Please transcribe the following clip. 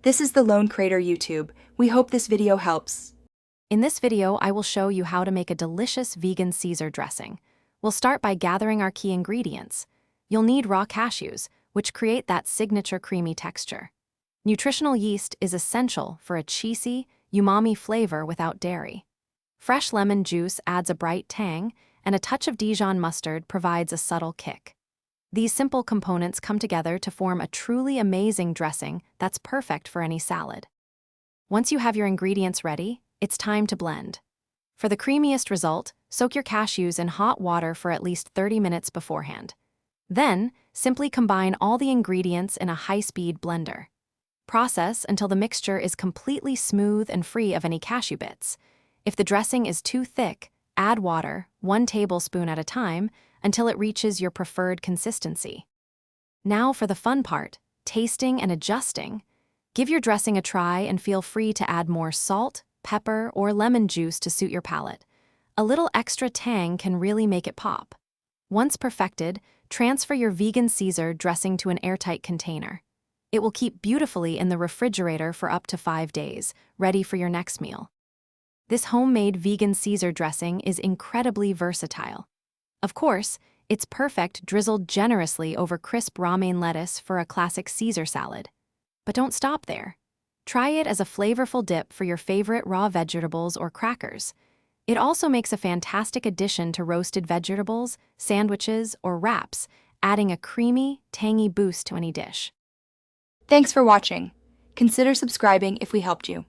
This is the Lone Crater YouTube. We hope this video helps. In this video, I will show you how to make a delicious vegan Caesar dressing. We'll start by gathering our key ingredients. You'll need raw cashews, which create that signature creamy texture. Nutritional yeast is essential for a cheesy, umami flavor without dairy. Fresh lemon juice adds a bright tang, and a touch of Dijon mustard provides a subtle kick. These simple components come together to form a truly amazing dressing that's perfect for any salad. Once you have your ingredients ready, it's time to blend. For the creamiest result, soak your cashews in hot water for at least 30 minutes beforehand. Then, simply combine all the ingredients in a high-speed blender. Process until the mixture is completely smooth and free of any cashew bits. If the dressing is too thick, add water, 1 tablespoon at a time, until it reaches your preferred consistency. Now for the fun part, tasting and adjusting. Give your dressing a try and feel free to add more salt, pepper, or lemon juice to suit your palate. A little extra tang can really make it pop. Once perfected, transfer your vegan Caesar dressing to an airtight container. It will keep beautifully in the refrigerator for up to 5 days, ready for your next meal. This homemade vegan Caesar dressing is incredibly versatile. Of course, it's perfect drizzled generously over crisp romaine lettuce for a classic Caesar salad. But don't stop there. Try it as a flavorful dip for your favorite raw vegetables or crackers. It also makes a fantastic addition to roasted vegetables, sandwiches, or wraps, adding a creamy, tangy boost to any dish. Thanks for watching. Consider subscribing if we helped you.